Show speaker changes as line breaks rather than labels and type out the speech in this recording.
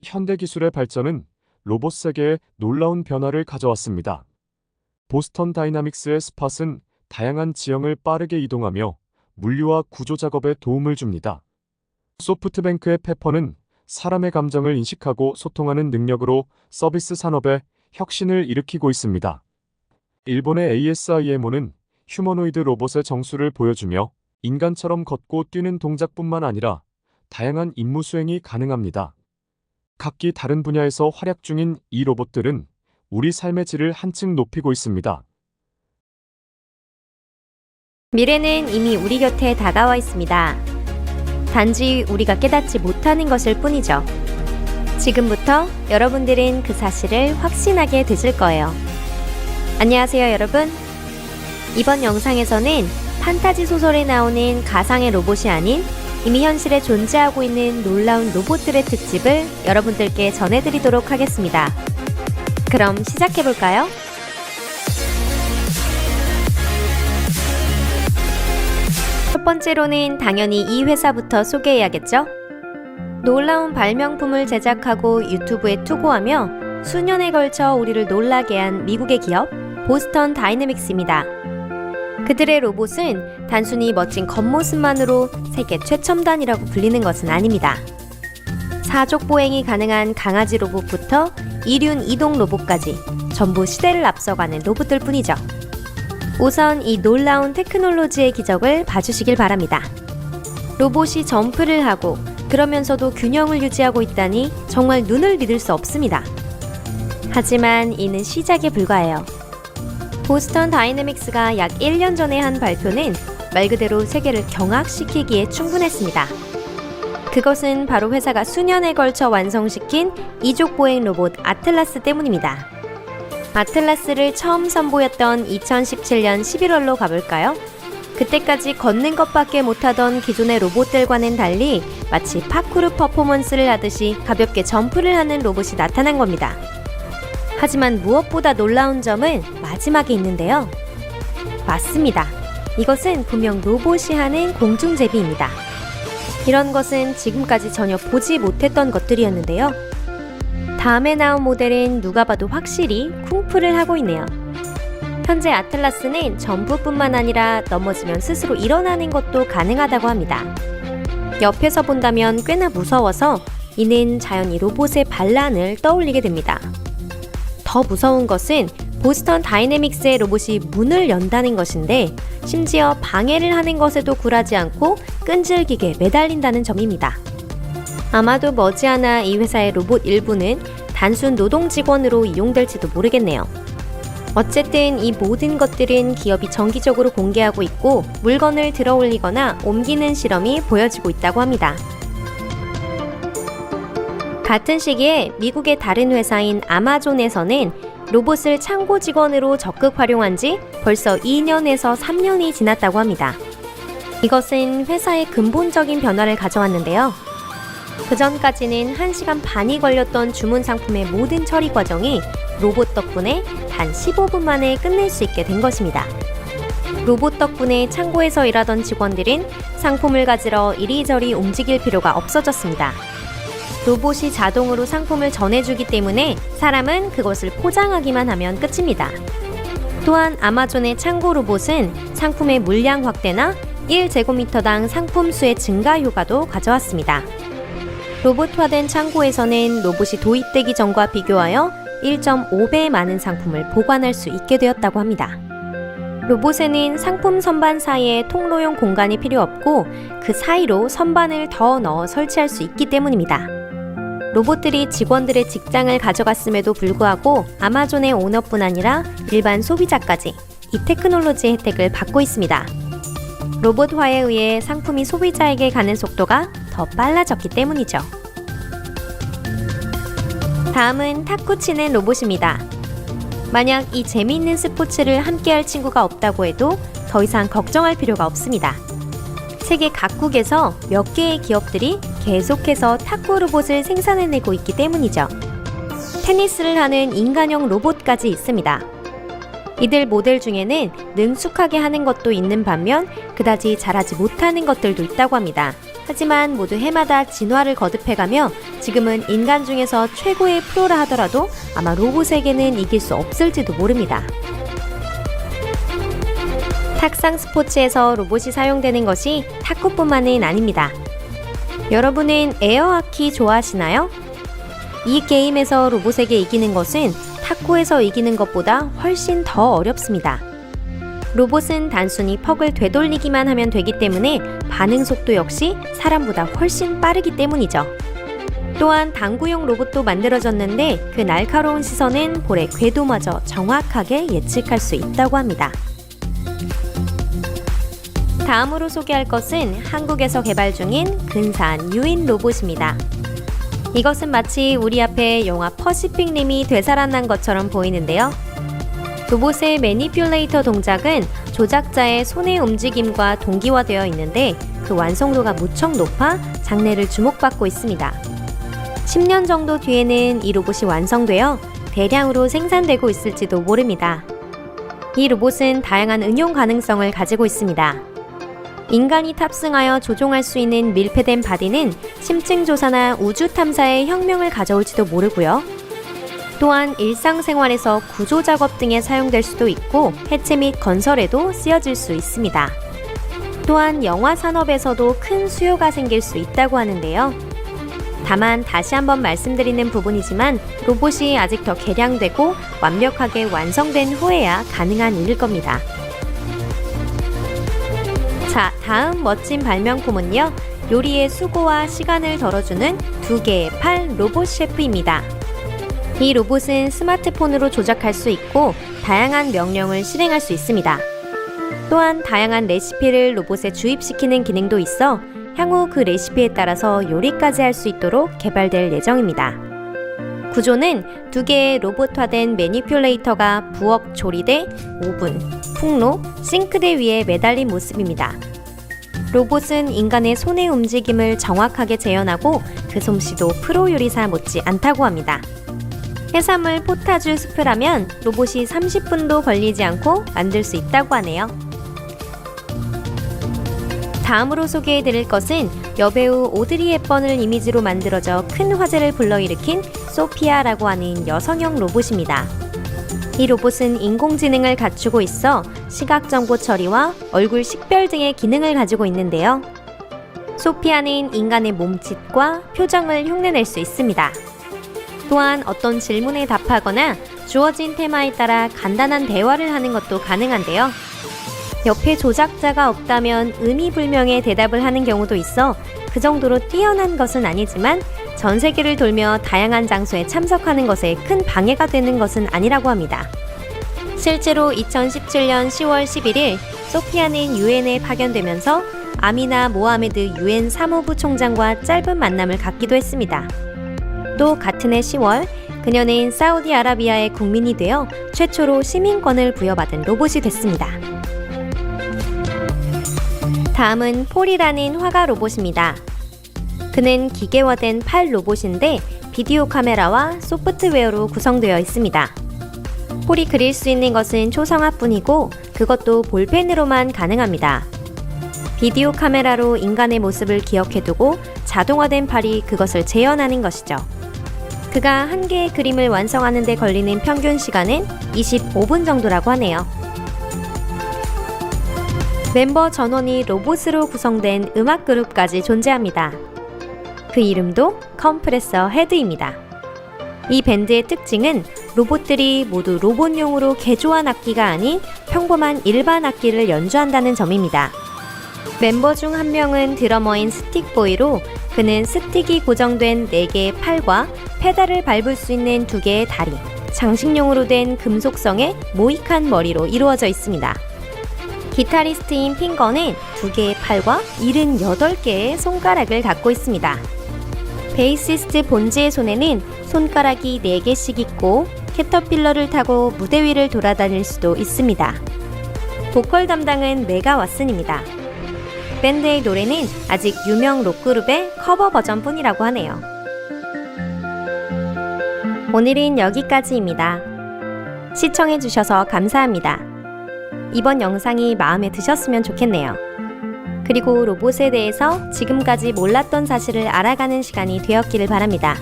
현대기술의 발전은 로봇 세계에 놀라운 변화를 가져왔습니다. 보스턴 다이나믹스의 스팟은 다양한 지형을 빠르게 이동하며 물리와 구조 작업에 도움을 줍니다. 소프트뱅크의 페퍼는 사람의 감정을 인식하고 소통하는 능력으로 서비스 산업에 혁신을 일으키고 있습니다. 일본의 ASIMO는 휴머노이드 로봇의 정수를 보여주며 인간처럼 걷고 뛰는 동작뿐만 아니라 다양한 임무 수행이 가능합니다. 각기 다른 분야에서 활약 중인 이 로봇들은 우리 삶의 질을 한층 높이고 있습니다.
미래는 이미 우리 곁에 다가와 있습니다. 단지 우리가 깨닫지 못하는 것일 뿐이죠. 지금부터 여러분들은 그 사실을 확신하게 되실 거예요. 안녕하세요, 여러분. 이번 영상에서는 판타지 소설에 나오는 가상의 로봇이 아닌 이미 현실에 존재하고 있는 놀라운 로봇들의 특집을 여러분들께 전해드리도록 하겠습니다. 그럼 시작해볼까요? 첫 번째로는 당연히 이 회사부터 소개해야겠죠? 놀라운 발명품을 제작하고 유튜브에 투고하며 수년에 걸쳐 우리를 놀라게 한 미국의 기업 보스턴 다이내믹스입니다. 그들의 로봇은 단순히 멋진 겉모습만으로 세계 최첨단이라고 불리는 것은 아닙니다. 사족 보행이 가능한 강아지 로봇부터 이륜 이동 로봇까지 전부 시대를 앞서가는 로봇들 뿐이죠. 우선 이 놀라운 테크놀로지의 기적을 봐주시길 바랍니다. 로봇이 점프를 하고 그러면서도 균형을 유지하고 있다니 정말 눈을 믿을 수 없습니다. 하지만 이는 시작에 불과해요. 보스턴 다이내믹스가 약 1년 전에 한 발표는 말 그대로 세계를 경악시키기에 충분했습니다. 그것은 바로 회사가 수년에 걸쳐 완성시킨 이족 보행 로봇 아틀라스 때문입니다. 아틀라스를 처음 선보였던 2017년 11월로 가볼까요? 그때까지 걷는 것밖에 못하던 기존의 로봇들과는 달리 마치 파쿠르 퍼포먼스를 하듯이 가볍게 점프를 하는 로봇이 나타난 겁니다. 하지만 무엇보다 놀라운 점은 마지막에 있는데요. 맞습니다. 이것은 분명 로봇이 하는 공중제비입니다. 이런 것은 지금까지 전혀 보지 못했던 것들이었는데요. 다음에 나온 모델은 누가 봐도 확실히 쿵푸를 하고 있네요. 현재 아틀라스는 점프뿐만 아니라 넘어지면 스스로 일어나는 것도 가능하다고 합니다. 옆에서 본다면 꽤나 무서워서 이는 자연히 로봇의 반란을 떠올리게 됩니다. 더 무서운 것은 보스턴 다이내믹스의 로봇이 문을 연다는 것인데 심지어 방해를 하는 것에도 굴하지 않고 끈질기게 매달린다는 점입니다. 아마도 머지않아 이 회사의 로봇 일부는 단순 노동 직원으로 이용될지도 모르겠네요. 어쨌든 이 모든 것들은 기업이 정기적으로 공개하고 있고 물건을 들어 올리거나 옮기는 실험이 보여지고 있다고 합니다. 같은 시기에 미국의 다른 회사인 아마존에서는 로봇을 창고 직원으로 적극 활용한 지 벌써 2년에서 3년이 지났다고 합니다. 이것은 회사의 근본적인 변화를 가져왔는데요. 그전까지는 1시간 반이 걸렸던 주문 상품의 모든 처리 과정이 로봇 덕분에 단 15분 만에 끝낼 수 있게 된 것입니다. 로봇 덕분에 창고에서 일하던 직원들은 상품을 가지러 이리저리 움직일 필요가 없어졌습니다. 로봇이 자동으로 상품을 전해주기 때문에 사람은 그것을 포장하기만 하면 끝입니다. 또한 아마존의 창고 로봇은 상품의 물량 확대나 1제곱미터당 상품 수의 증가 효과도 가져왔습니다. 로봇화된 창고에서는 로봇이 도입되기 전과 비교하여 1.5배 많은 상품을 보관할 수 있게 되었다고 합니다. 로봇에는 상품 선반 사이에 통로용 공간이 필요 없고 그 사이로 선반을 더 넣어 설치할 수 있기 때문입니다. 로봇들이 직원들의 직장을 가져갔음에도 불구하고 아마존의 오너뿐 아니라 일반 소비자까지 이 테크놀로지의 혜택을 받고 있습니다. 로봇화에 의해 상품이 소비자에게 가는 속도가 더 빨라졌기 때문이죠. 다음은 탁구 치는 로봇입니다. 만약 이 재미있는 스포츠를 함께할 친구가 없다고 해도 더 이상 걱정할 필요가 없습니다. 세계 각국에서 몇 개의 기업들이 계속해서 탁구 로봇을 생산해내고 있기 때문이죠. 테니스를 하는 인간형 로봇까지 있습니다. 이들 모델 중에는 능숙하게 하는 것도 있는 반면 그다지 잘하지 못하는 것들도 있다고 합니다. 하지만 모두 해마다 진화를 거듭해가며 지금은 인간 중에서 최고의 프로라 하더라도 아마 로봇에게는 이길 수 없을지도 모릅니다. 탁상 스포츠에서 로봇이 사용되는 것이 탁구뿐만은 아닙니다. 여러분은 에어하키 좋아하시나요? 이 게임에서 로봇에게 이기는 것은 탁구에서 이기는 것보다 훨씬 더 어렵습니다. 로봇은 단순히 퍽을 되돌리기만 하면 되기 때문에 반응 속도 역시 사람보다 훨씬 빠르기 때문이죠. 또한 당구용 로봇도 만들어졌는데 그 날카로운 시선은 볼의 궤도마저 정확하게 예측할 수 있다고 합니다. 다음으로 소개할 것은 한국에서 개발 중인 근사한 유인 로봇입니다. 이것은 마치 우리 앞에 영화 퍼시픽 림이 되살아난 것처럼 보이는데요. 로봇의 매니퓰레이터 동작은 조작자의 손의 움직임과 동기화되어 있는데 그 완성도가 무척 높아 장래를 주목받고 있습니다. 10년 정도 뒤에는 이 로봇이 완성되어 대량으로 생산되고 있을지도 모릅니다. 이 로봇은 다양한 응용 가능성을 가지고 있습니다. 인간이 탑승하여 조종할 수 있는 밀폐된 바디는 심층 조사나 우주 탐사에 혁명을 가져올지도 모르고요. 또한 일상생활에서 구조 작업 등에 사용될 수도 있고 해체 및 건설에도 쓰여질 수 있습니다. 또한 영화 산업에서도 큰 수요가 생길 수 있다고 하는데요. 다만 다시 한번 말씀드리는 부분이지만 로봇이 아직 더 개량되고 완벽하게 완성된 후에야 가능한 일일 겁니다. 자, 다음 멋진 발명품은요. 요리의 수고와 시간을 덜어주는 2개의 팔 로봇 셰프입니다. 이 로봇은 스마트폰으로 조작할 수 있고 다양한 명령을 실행할 수 있습니다. 또한 다양한 레시피를 로봇에 주입시키는 기능도 있어 향후 그 레시피에 따라서 요리까지 할 수 있도록 개발될 예정입니다. 구조는 2개의 로봇화된 매니퓰레이터가 부엌 조리대, 오븐, 풍로, 싱크대 위에 매달린 모습입니다. 로봇은 인간의 손의 움직임을 정확하게 재현하고 그 솜씨도 프로 요리사 못지 않다고 합니다. 해산물 포타주 스프라면 로봇이 30분도 걸리지 않고 만들 수 있다고 하네요. 다음으로 소개해드릴 것은 여배우 오드리 헵번을 이미지로 만들어져 큰 화제를 불러일으킨 소피아라고 하는 여성형 로봇입니다. 이 로봇은 인공지능을 갖추고 있어 시각정보 처리와 얼굴 식별 등의 기능을 가지고 있는데요. 소피아는 인간의 몸짓과 표정을 흉내낼 수 있습니다. 또한 어떤 질문에 답하거나 주어진 테마에 따라 간단한 대화를 하는 것도 가능한데요. 옆에 조작자가 없다면 의미불명의 대답을 하는 경우도 있어 그 정도로 뛰어난 것은 아니지만 전 세계를 돌며 다양한 장소에 참석하는 것에 큰 방해가 되는 것은 아니라고 합니다. 실제로 2017년 10월 11일 소피아는 유엔에 파견되면서 아미나 모하메드 유엔 사무부 총장과 짧은 만남을 갖기도 했습니다. 또 같은 해 10월 그녀는 사우디아라비아의 국민이 되어 최초로 시민권을 부여받은 로봇이 됐습니다. 다음은 폴이라는 화가 로봇입니다. 그는 기계화된 팔 로봇인데 비디오 카메라와 소프트웨어로 구성되어 있습니다. 폴이 그릴 수 있는 것은 초성화뿐이고 그것도 볼펜으로만 가능합니다. 비디오 카메라로 인간의 모습을 기억해두고 자동화된 팔이 그것을 재현하는 것이죠. 그가 한 개의 그림을 완성하는 데 걸리는 평균 시간은 25분 정도라고 하네요. 멤버 전원이 로봇으로 구성된 음악 그룹까지 존재합니다. 그 이름도 컴프레서 헤드입니다. 이 밴드의 특징은 로봇들이 모두 로봇용으로 개조한 악기가 아닌 평범한 일반 악기를 연주한다는 점입니다. 멤버 중 한 명은 드러머인 스틱보이로 그는 스틱이 고정된 4개의 팔과 페달을 밟을 수 있는 2개의 다리, 장식용으로 된 금속성의 모이칸 머리로 이루어져 있습니다. 기타리스트인 핑거는 2개의 팔과 78개의 손가락을 갖고 있습니다. 베이시스트 본즈의 손에는 손가락이 4개씩 있고 캐터필러를 타고 무대 위를 돌아다닐 수도 있습니다. 보컬 담당은 메가 왓슨입니다. 밴드의 노래는 아직 유명 록그룹의 커버 버전뿐이라고 하네요. 오늘은 여기까지입니다. 시청해주셔서 감사합니다. 이번 영상이 마음에 드셨으면 좋겠네요. 그리고 로봇에 대해서 지금까지 몰랐던 사실을 알아가는 시간이 되었기를 바랍니다.